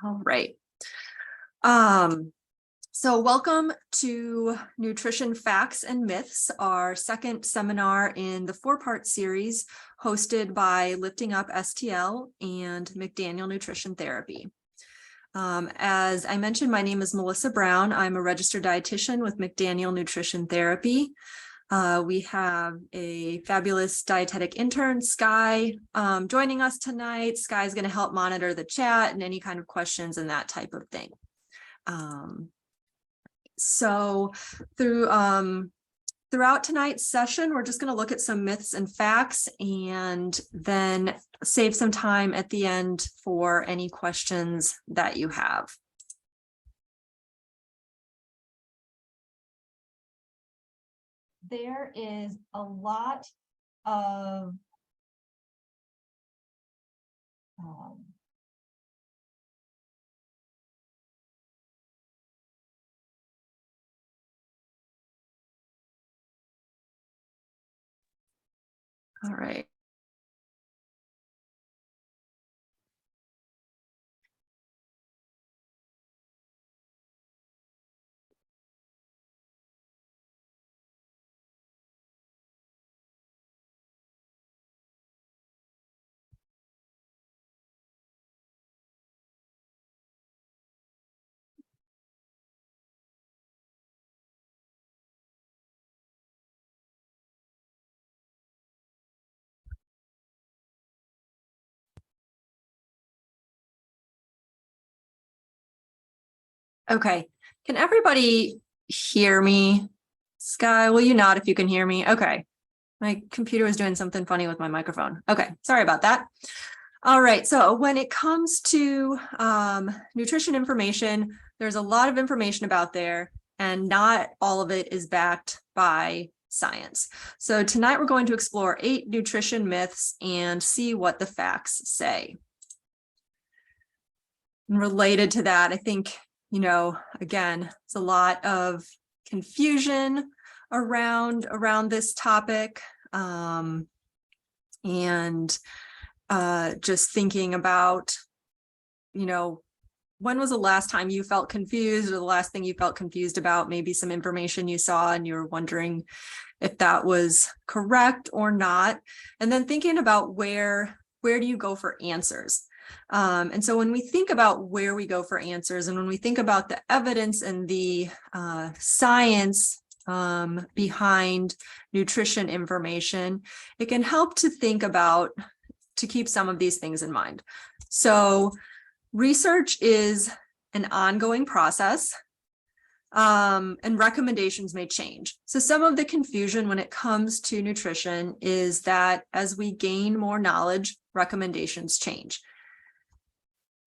All right. So welcome to Nutrition Facts and Myths, our second seminar in the 4-part series hosted by Lifting Up STL and McDaniel Nutrition Therapy. As I mentioned, my name is Melissa Brown. I'm a registered dietitian with McDaniel Nutrition Therapy. We have a fabulous dietetic intern, Sky, joining us tonight. Sky is going to help monitor the chat and any kind of questions and that type of thing. So throughout tonight's session, we're just going to look at some myths and facts and then save some time at the end for any questions that you have. There is a lot of all right. Okay, can everybody hear me? Sky, will you nod if you can hear me? Okay, my computer was doing something funny with my microphone. Okay, sorry about that. All right, so when it comes to nutrition information, there's a lot of information about there, and not all of it is backed by science. So tonight we're going to explore 8 nutrition myths and see what the facts say. And related to that, I think, you know, again, it's a lot of confusion around this topic. Just thinking about, you know, when was the last time you felt confused, or the last thing you felt confused about, maybe some information you saw and you were wondering if that was correct or not. And then thinking about where do you go for answers? And so when we think about where we go for answers, and when we think about the evidence and the science behind nutrition information, it can help to think about, to keep some of these things in mind. So research is an ongoing process, and recommendations may change. So some of the confusion when it comes to nutrition is that as we gain more knowledge, recommendations change.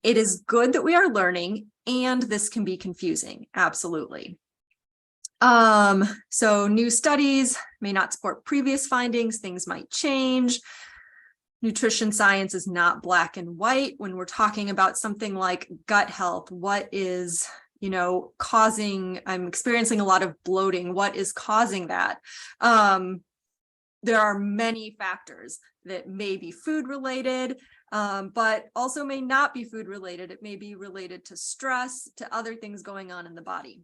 It is good that we are learning, and this can be confusing, absolutely. So new studies may not support previous findings, things might change. Nutrition science is not black and white. When we're talking about something like gut health, what is, you know, causing, I'm experiencing a lot of bloating, what is causing that? There are many factors that may be food related, but also may not be food related. It may be related to stress, to other things going on in the body.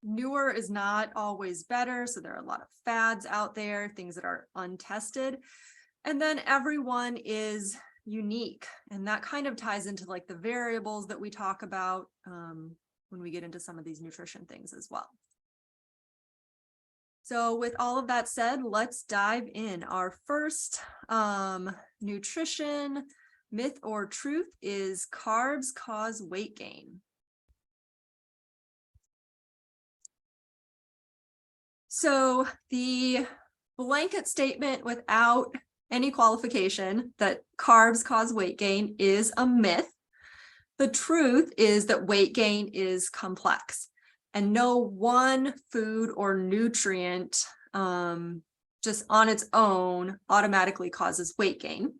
Newer is not always better. So there are a lot of fads out there, things that are untested. And then everyone is unique. And that kind of ties into like the variables that we talk about when we get into some of these nutrition things as well. So with all of that said, let's dive in. Our first nutrition myth or truth is carbs cause weight gain. So the blanket statement without any qualification that carbs cause weight gain is a myth. The truth is that weight gain is complex, and no one food or nutrient just on its own automatically causes weight gain.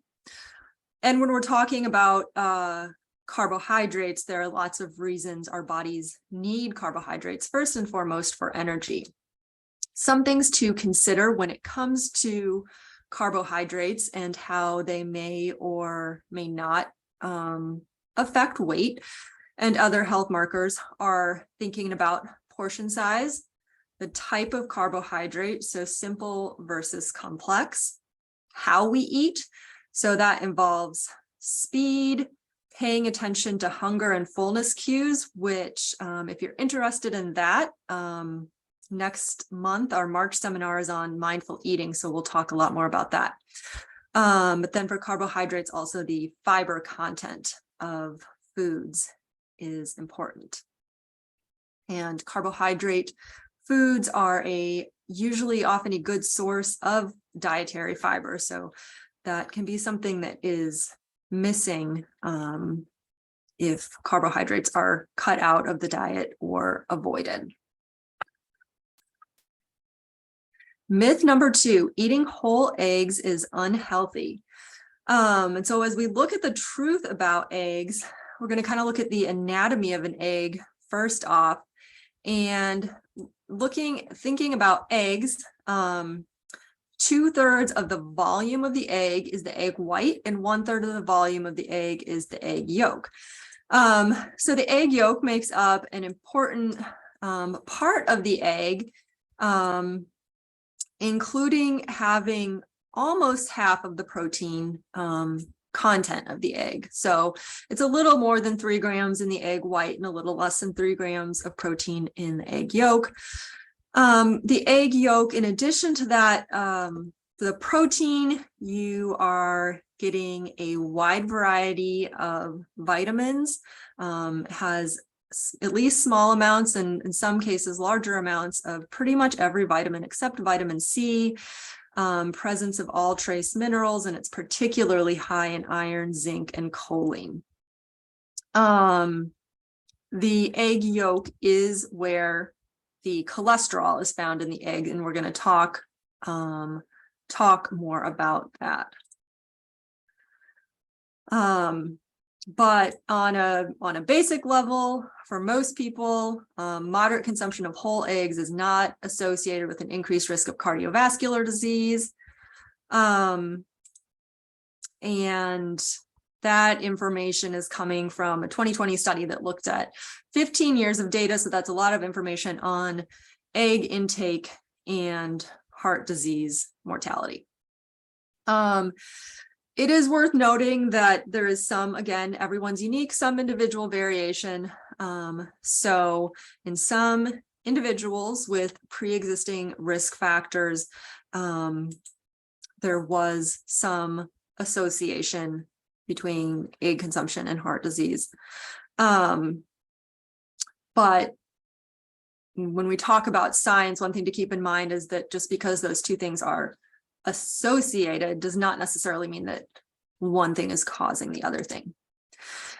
And when we're talking about carbohydrates, there are lots of reasons our bodies need carbohydrates, first and foremost for energy. Some things to consider when it comes to carbohydrates and how they may or may not affect weight and other health markers are thinking about portion size, the type of carbohydrate, so simple versus complex, how we eat. So that involves speed, paying attention to hunger and fullness cues, which if you're interested in that, next month, our March seminar is on mindful eating. So we'll talk a lot more about that. But then for carbohydrates, also the fiber content of foods is important. And carbohydrate foods are usually often a good source of dietary fiber. So that can be something that is missing if carbohydrates are cut out of the diet or avoided. Myth number 2, eating whole eggs is unhealthy. And so as we look at the truth about eggs, we're going to kind of look at the anatomy of an egg first off, and thinking about eggs. 2/3 of the volume of the egg is the egg white, and 1/3 of the volume of the egg is the egg yolk. So the egg yolk makes up an important part of the egg, including having almost half of the protein content of the egg. So it's a little more than 3 grams in the egg white and a little less than 3 grams of protein in the egg yolk. The egg yolk, in addition to that, the protein, you are getting a wide variety of vitamins, has at least small amounts and in some cases larger amounts of pretty much every vitamin except vitamin C, presence of all trace minerals, and it's particularly high in iron, zinc, and choline. The egg yolk is where the cholesterol is found in the egg, and we're going to talk more about that. But on a basic level, for most people, moderate consumption of whole eggs is not associated with an increased risk of cardiovascular disease. And that information is coming from a 2020 study that looked at 15 years of data. So that's a lot of information on egg intake and heart disease mortality. It is worth noting that there is some, again, everyone's unique, some individual variation. So in some individuals with pre-existing risk factors, there was some association between egg consumption and heart disease. But when we talk about science, one thing to keep in mind is that just because those two things are associated does not necessarily mean that one thing is causing the other thing.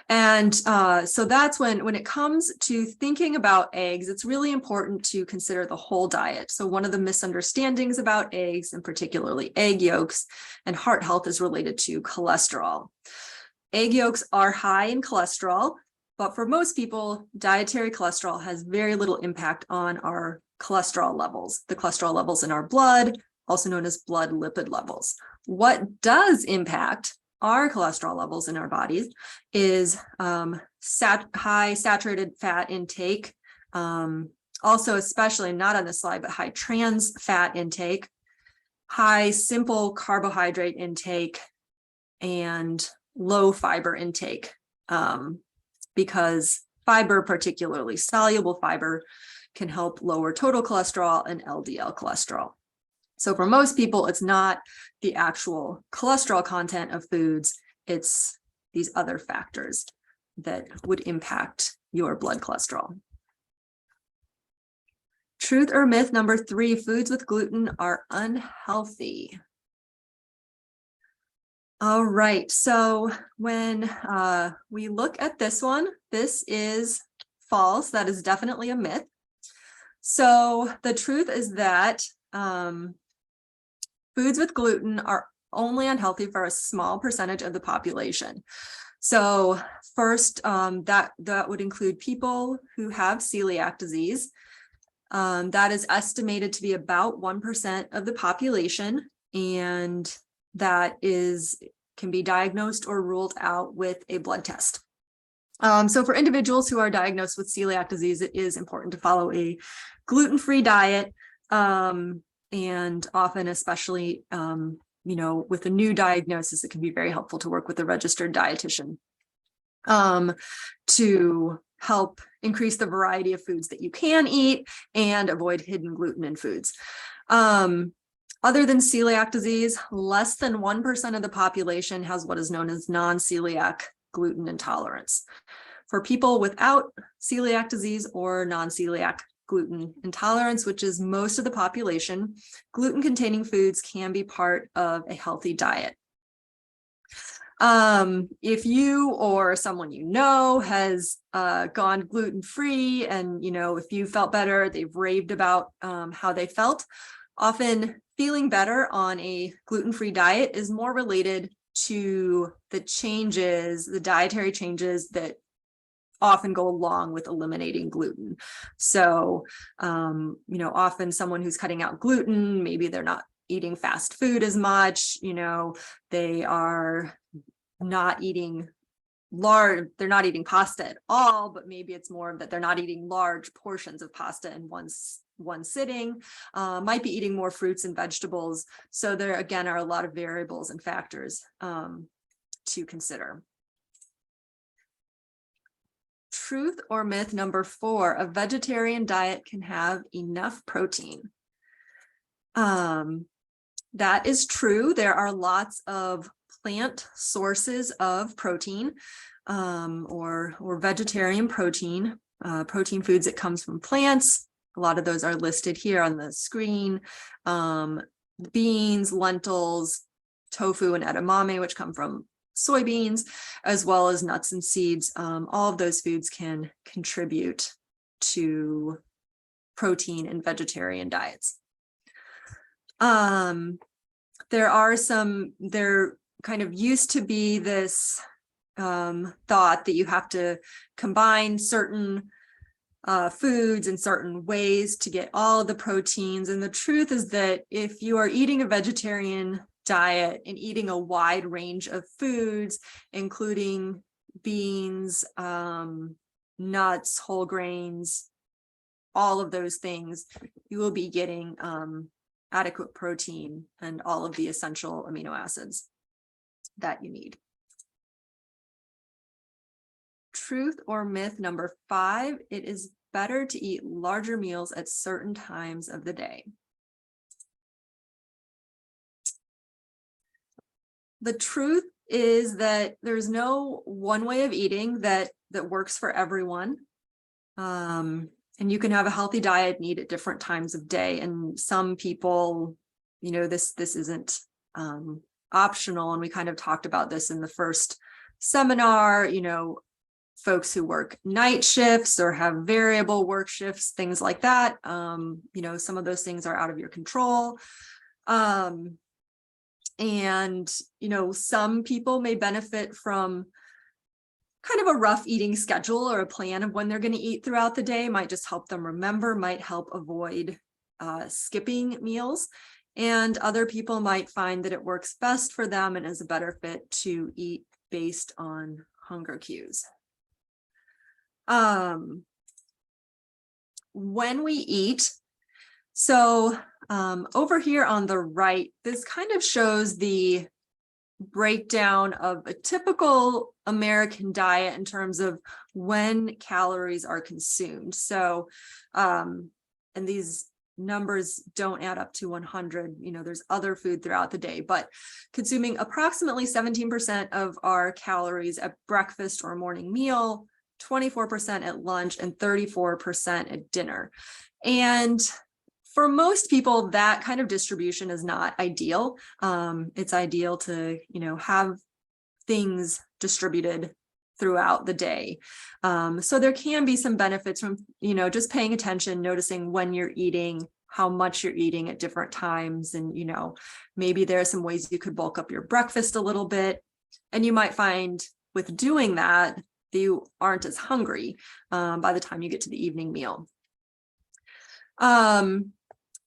And so that's when it comes to thinking about eggs, it's really important to consider the whole diet. So one of the misunderstandings about eggs, and particularly egg yolks and heart health, is related to cholesterol. Egg yolks are high in cholesterol, but for most people, dietary cholesterol has very little impact on our cholesterol levels, the cholesterol levels in our blood, also known as blood lipid levels. What does impact our cholesterol levels in our bodies is high saturated fat intake, also especially not on this slide, but high trans fat intake, high simple carbohydrate intake, and low fiber intake, because fiber, particularly soluble fiber, can help lower total cholesterol and LDL cholesterol. So for most people, it's not the actual cholesterol content of foods, it's these other factors that would impact your blood cholesterol. Truth or myth number 3, foods with gluten are unhealthy. All right, so when we look at this one, this is false. That is definitely a myth. So the truth is that foods with gluten are only unhealthy for a small percentage of the population. So first, that would include people who have celiac disease. That is estimated to be about 1% of the population, and that can be diagnosed or ruled out with a blood test. So for individuals who are diagnosed with celiac disease, it is important to follow a gluten-free diet. And often, especially, with a new diagnosis, it can be very helpful to work with a registered dietitian to help increase the variety of foods that you can eat and avoid hidden gluten in foods. Other than celiac disease, less than 1% of the population has what is known as non-celiac gluten intolerance. For people without celiac disease or non-celiac gluten intolerance, which is most of the population, gluten-containing foods can be part of a healthy diet. If you or someone you know has gone gluten-free and, if you felt better, they've raved about how they felt, often feeling better on a gluten-free diet is more related to the dietary changes that often go along with eliminating gluten. So, often someone who's cutting out gluten, maybe they're not eating fast food as much, they are not eating they're not eating pasta at all, but maybe it's more that they're not eating large portions of pasta in one sitting, might be eating more fruits and vegetables. So there again are a lot of variables and factors to consider. Truth or myth number 4, a vegetarian diet can have enough protein. That is true. There are lots of plant sources of protein or vegetarian protein, protein foods that comes from plants. A lot of those are listed here on the screen. Beans, lentils, tofu, and edamame, which come from soybeans, as well as nuts and seeds. All of those foods can contribute to protein in vegetarian diets. There kind of used to be this thought that you have to combine certain foods in certain ways to get all of the proteins. And the truth is that if you are eating a vegetarian diet and eating a wide range of foods, including beans, nuts, whole grains, all of those things, you will be getting adequate protein and all of the essential amino acids that you need. Truth or myth number 5, it is better to eat larger meals at certain times of the day. The truth is that there's no one way of eating that works for everyone. And you can have a healthy diet and eat at different times of day. And some people, this isn't optional. And we kind of talked about this in the first seminar, folks who work night shifts or have variable work shifts, things like that. Some of those things are out of your control. And, some people may benefit from kind of a rough eating schedule or a plan of when they're going to eat throughout the day. Might just help them remember, might help avoid skipping meals. And other people might find that it works best for them and is a better fit to eat based on hunger cues. When we eat, so over here on the right, this kind of shows the breakdown of a typical American diet in terms of when calories are consumed. So, and these numbers don't add up to 100, there's other food throughout the day, but consuming approximately 17% of our calories at breakfast or morning meal, 24% at lunch, and 34% at dinner. And for most people, that kind of distribution is not ideal. It's ideal to, have things distributed throughout the day. So there can be some benefits from, just paying attention, noticing when you're eating, how much you're eating at different times. And, maybe there are some ways you could bulk up your breakfast a little bit. And you might find with doing that you aren't as hungry by the time you get to the evening meal.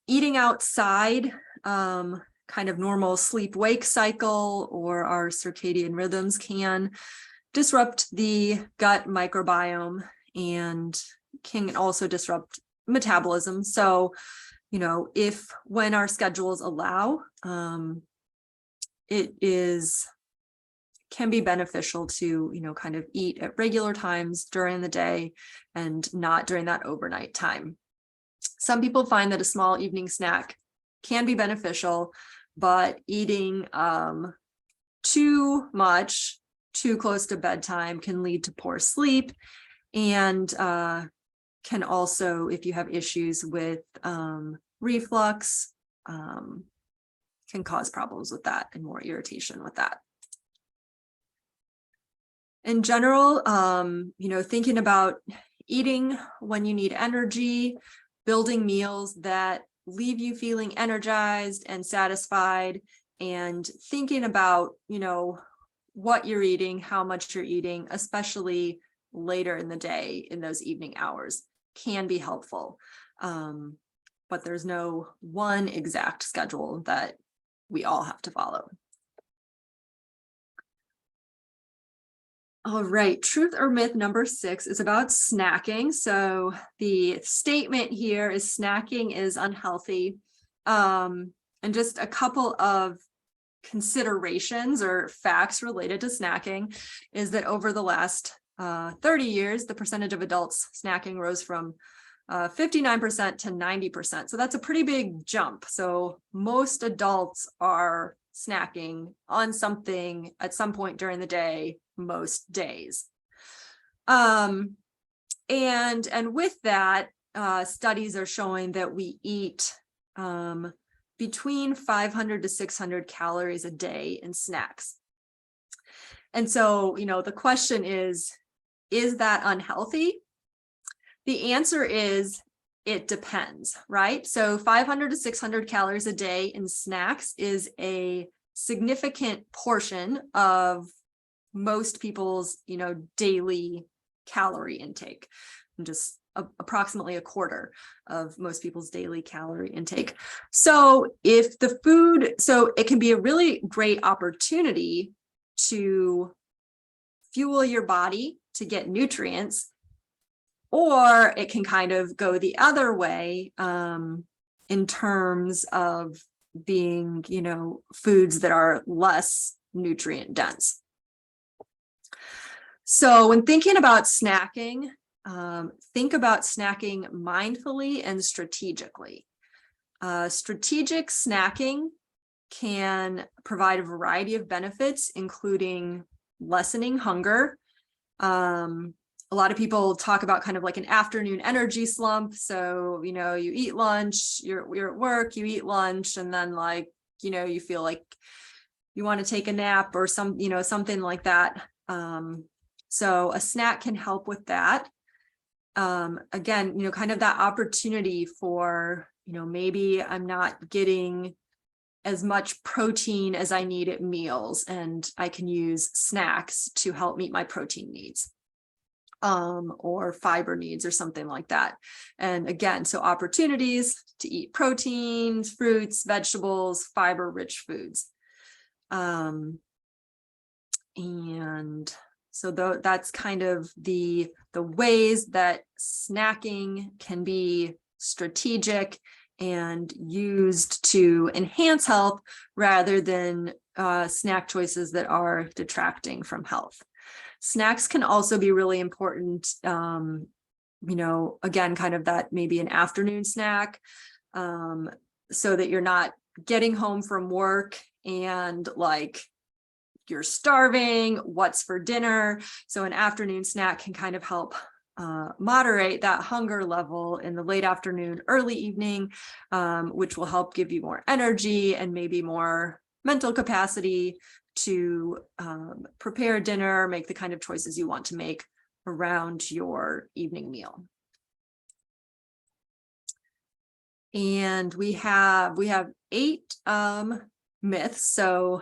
Eating outside, kind of normal sleep-wake cycle or our circadian rhythms can disrupt the gut microbiome and can also disrupt metabolism. So, you know, if when our schedules allow, can be beneficial to, you know, kind of eat at regular times during the day and not during that overnight time. Some people find that a small evening snack can be beneficial, but eating too much, too close to bedtime can lead to poor sleep, and can also, if you have issues with reflux, can cause problems with that and more irritation with that. In general, you know, thinking about eating when you need energy, building meals that leave you feeling energized and satisfied, and thinking about, you know, what you're eating, how much you're eating, especially later in the day in those evening hours, can be helpful. But there's no one exact schedule that we all have to follow. All right, truth or myth number 6 is about snacking. So the statement here is snacking is unhealthy. And just a couple of considerations or facts related to snacking is that over the last 30 years, the percentage of adults snacking rose from 59% to 90%. So that's a pretty big jump. So most adults are snacking on something at some point during the day, most days. And with that, studies are showing that we eat between 500 to 600 calories a day in snacks. And so, you know, the question is that unhealthy? The answer is, it depends, right? So 500 to 600 calories a day in snacks is a significant portion of most people's, you know, daily calorie intake, and just approximately a quarter of most people's daily calorie intake. So if the food, so it can be a really great opportunity to fuel your body to get nutrients, or it can kind of go the other way in terms of being, you know, foods that are less nutrient dense. So when thinking about snacking, think about snacking mindfully and strategically. Strategic snacking can provide a variety of benefits, including lessening hunger. A lot of people talk about kind of like an afternoon energy slump. So, you know, you eat lunch, you're at work, you eat lunch, and then, like, you know, you feel like you want to take a nap or some, you know, something like that. So a snack can help with that. Again, you know, kind of that opportunity for, you know, maybe I'm not getting as much protein as I need at meals, and I can use snacks to help meet my protein needs, or fiber needs or something like that. And again, so opportunities to eat proteins, fruits, vegetables, fiber-rich foods. And so that's kind of the ways that snacking can be strategic and used to enhance health rather than snack choices that are detracting from health. Snacks can also be really important, you know, again, kind of that maybe an afternoon snack, so that you're not getting home from work and like you're starving, what's for dinner. So an afternoon snack can kind of help moderate that hunger level in the late afternoon, early evening, which will help give you more energy and maybe more mental capacity to prepare dinner, make the kind of choices you want to make around your evening meal. And we have 8 myths. So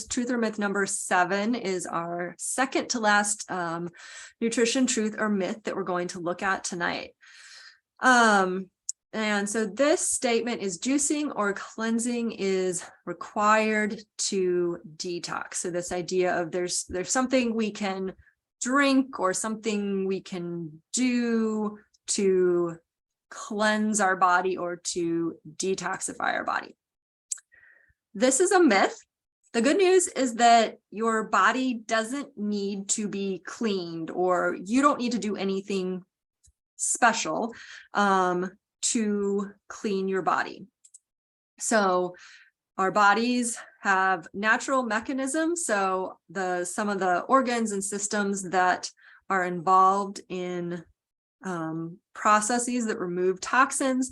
truth or myth number 7 is our second to last nutrition truth or myth that we're going to look at tonight. And so this statement is juicing or cleansing is required to detox. So this idea of there's something we can drink or something we can do to cleanse our body or to detoxify our body. This is a myth. The good news is that your body doesn't need to be cleaned, or you don't need to do anything special to clean your body. So our bodies have natural mechanisms. So some of the organs and systems that are involved in processes that remove toxins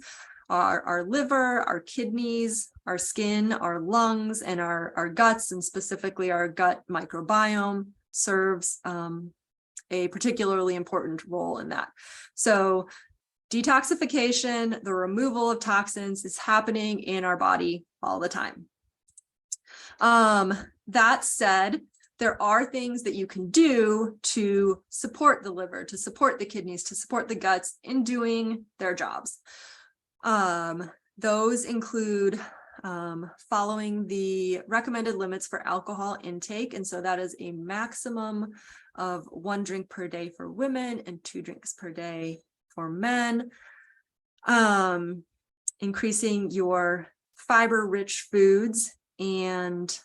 are our liver, our kidneys, our skin, our lungs, and our guts, and specifically our gut microbiome serves a particularly important role in that. So detoxification, the removal of toxins, is happening in our body all the time. That said, there are things that you can do to support the liver, to support the kidneys, to support the guts in doing their jobs. Those include following the recommended limits for alcohol intake. And so that is a maximum of 1 drink per day for women and 2 drinks per day for men. Increasing your fiber-rich foods and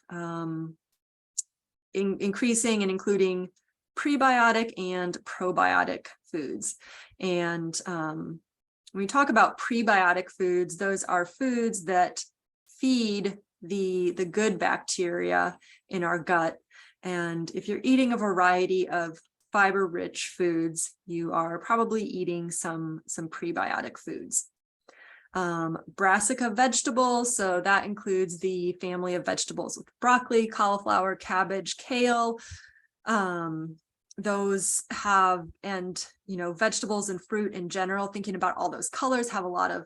increasing and including prebiotic and probiotic foods. And when we talk about prebiotic foods, those are foods that feed the good bacteria in our gut. And if you're eating a variety of fiber-rich foods, you are probably eating some prebiotic foods. Brassica vegetables, so that includes the family of vegetables with broccoli, cauliflower, cabbage, kale. Those have, and vegetables and fruit in general, thinking about all those colors, have a lot of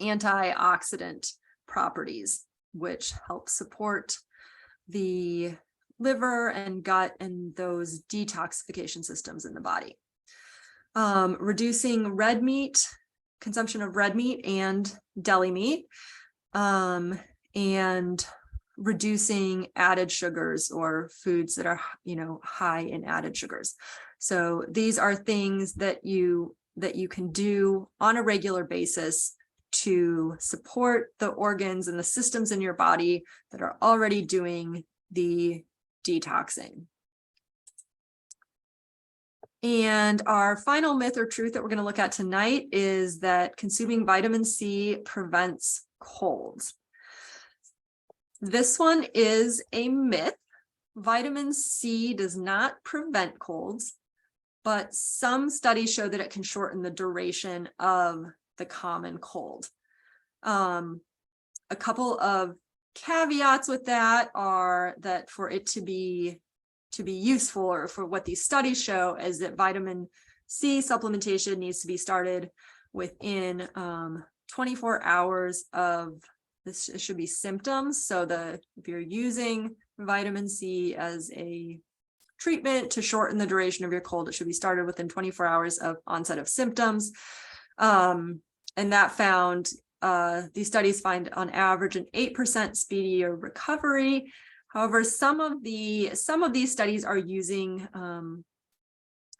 antioxidant properties, which help support the liver and gut and those detoxification systems in the body. Reducing red meat, consumption of red meat and deli meat, and reducing added sugars or foods that are high in added sugars. So these are things that you can do on a regular basis to support the organs and the systems in your body that are already doing the detoxing. And our final myth or truth that we're going to look at tonight is that consuming vitamin C prevents colds. This one is a myth. Vitamin C does not prevent colds, but some studies show that it can shorten the duration of the common cold. A couple of caveats with that are that for it to be useful, or for what these studies show, is that vitamin C supplementation needs to be started within 24 hours of this. It should be symptoms. So if you're using vitamin C as a treatment to shorten the duration of your cold, it should be started within 24 hours of onset of symptoms. And that found, these studies find on average an 8% speedier recovery. However, some of these studies are using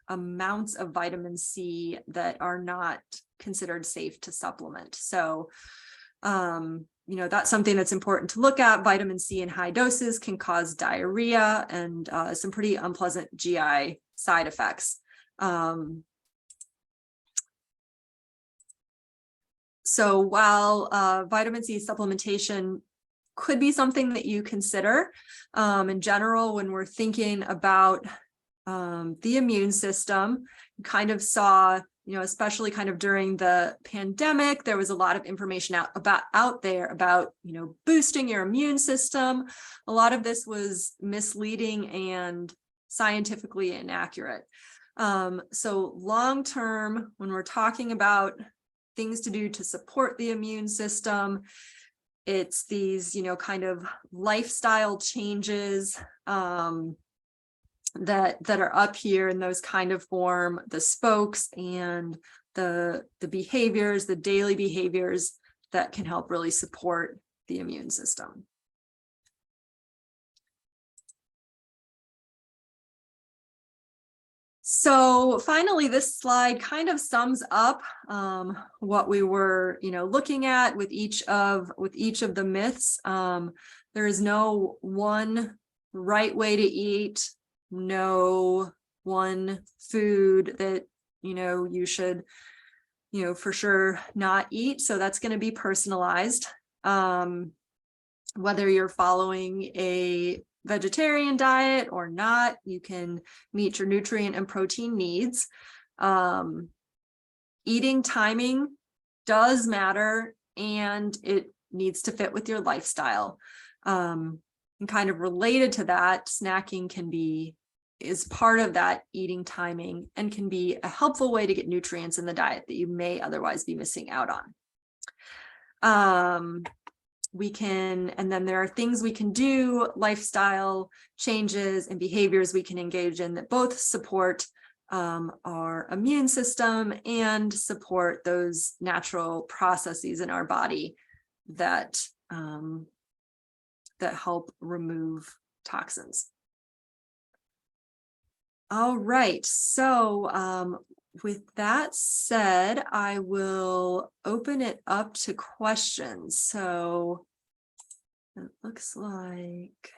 amounts of vitamin C that are not considered safe to supplement. So, that's something that's important to look at. Vitamin C in high doses can cause diarrhea and some pretty unpleasant GI side effects. So while vitamin C supplementation could be something that you consider, in general, when we're thinking about the immune system, you kind of saw, especially kind of during the pandemic, there was a lot of information out there about, boosting your immune system. A lot of this was misleading and scientifically inaccurate. So long-term, when we're talking about things to do to support the immune system, it's these, kind of lifestyle changes that are up here, and those kind of form the spokes and the behaviors, the daily behaviors that can help really support the immune system. So finally, this slide kind of sums up what we were, looking at with each of the myths. There is no one right way to eat, no one food that you should for sure not eat. So that's going to be personalized. Whether you're following a vegetarian diet or not, you can meet your nutrient and protein needs. Eating timing does matter, and it needs to fit with your lifestyle. And kind of related to that, snacking is part of that eating timing and can be a helpful way to get nutrients in the diet that you may otherwise be missing out on. And then there are things we can do, lifestyle changes and behaviors we can engage in that both support our immune system and support those natural processes in our body that help remove toxins. All right, so with that said, I will open it up to questions. So it looks like,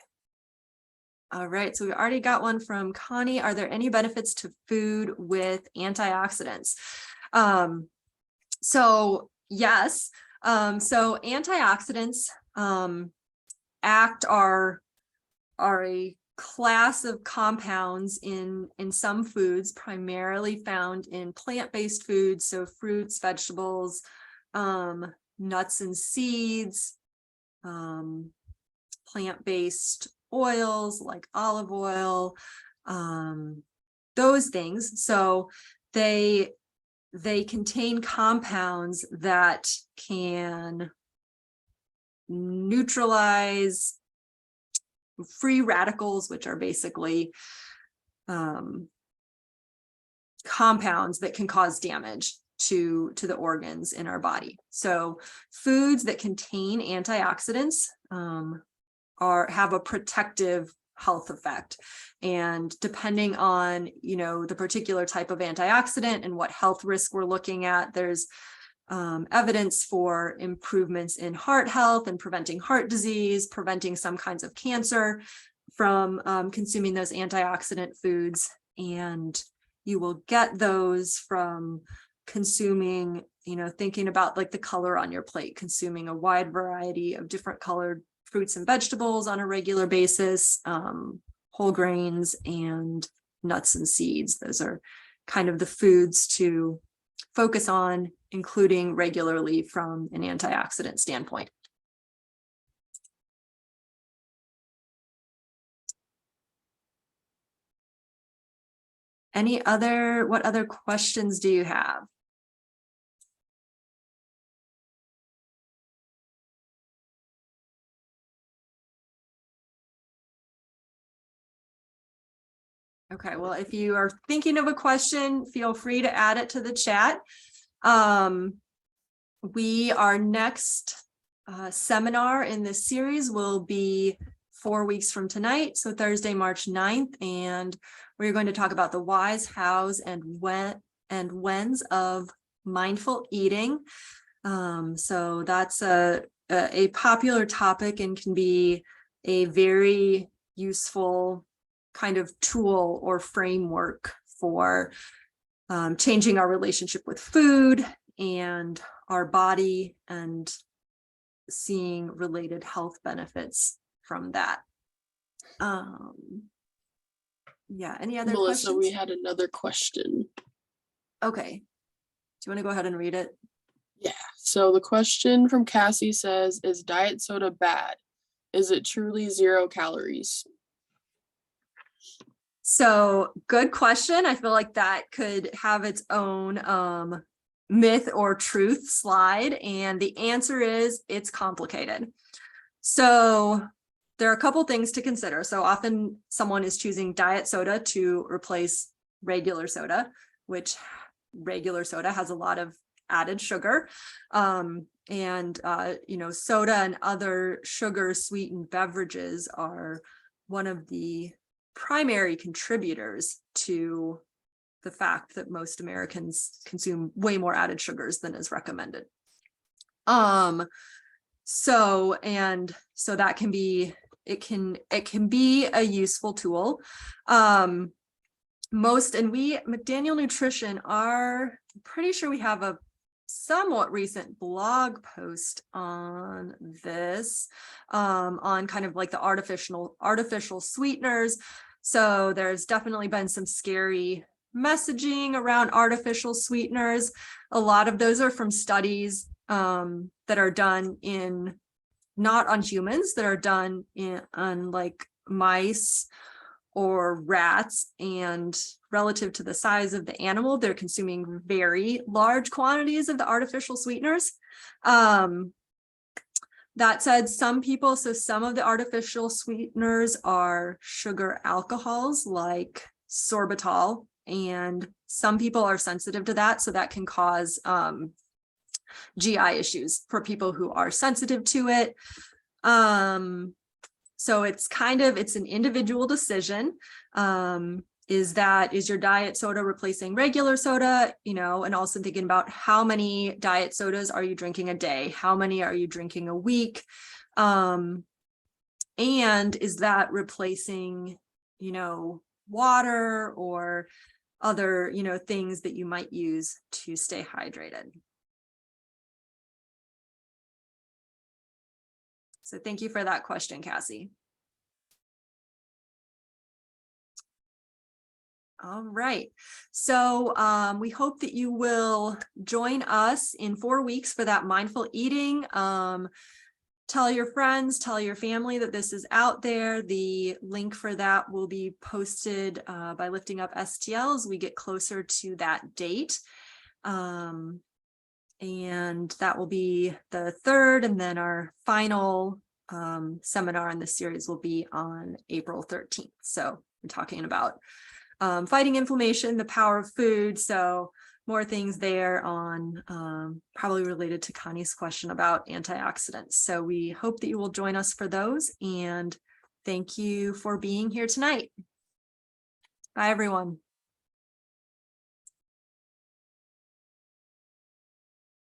all right, so we already got one from Connie. Are there any benefits to food with antioxidants? So yes, so antioxidants are a class of compounds in some foods, primarily found in plant-based foods, so fruits, vegetables, nuts and seeds, plant-based oils like olive oil, those things. So they contain compounds that can neutralize free radicals, which are basically compounds that can cause damage to the organs in our body. So foods that contain antioxidants have a protective health effect. And depending on, the particular type of antioxidant and what health risk we're looking at, there's evidence for improvements in heart health and preventing heart disease, preventing some kinds of cancer from consuming those antioxidant foods. And you will get those from consuming, thinking about like the color on your plate, consuming a wide variety of different colored fruits and vegetables on a regular basis, whole grains and nuts and seeds. Those are kind of the foods to focus on, including regularly from an antioxidant standpoint. What other questions do you have? Okay, well, if you are thinking of a question, feel free to add it to the chat. Our next seminar in this series will be 4 weeks from tonight, so Thursday, March 9th, and we're going to talk about the whys, hows, and whens of mindful eating. So that's a popular topic and can be a very useful kind of tool or framework for changing our relationship with food and our body and seeing related health benefits from that. Yeah, any other Melissa, questions? we had another question. Okay. Do you want to go ahead and read it? Yeah. So the question from Cassie says, is diet soda bad? Is it truly 0 calories? So good question. I feel like that could have its own myth or truth slide. And the answer is it's complicated. So there are a couple things to consider. So often someone is choosing diet soda to replace regular soda, which regular soda has a lot of added sugar. Soda and other sugar sweetened beverages are one of the primary contributors to the fact that most Americans consume way more added sugars than is recommended. So that can be, it can be a useful tool. McDaniel Nutrition I'm pretty sure we have a somewhat recent blog post on this, on kind of like the artificial sweeteners. So there's definitely been some scary messaging around artificial sweeteners. A lot of those are from studies that are done not on humans, that are done on like mice or rats, and relative to the size of the animal, they're consuming very large quantities of the artificial sweeteners. That said, some of the artificial sweeteners are sugar alcohols like sorbitol, and some people are sensitive to that, so that can cause GI issues for people who are sensitive to it. So it's an individual decision. Is your diet soda replacing regular soda? And also thinking about how many diet sodas are you drinking a day? How many are you drinking a week? And is that replacing, water or other, things that you might use to stay hydrated? So thank you for that question, Cassie. All right. So we hope that you will join us in 4 weeks for that mindful eating. Tell your friends, tell your family that this is out there. The link for that will be posted by Lifting Up STL as we get closer to that date. And that will be the 3rd, and then our final seminar in the series will be on April 13th. So we're talking about fighting inflammation, the power of food. So more things there on probably related to Connie's question about antioxidants. So we hope that you will join us for those, and thank you for being here tonight. Bye, everyone.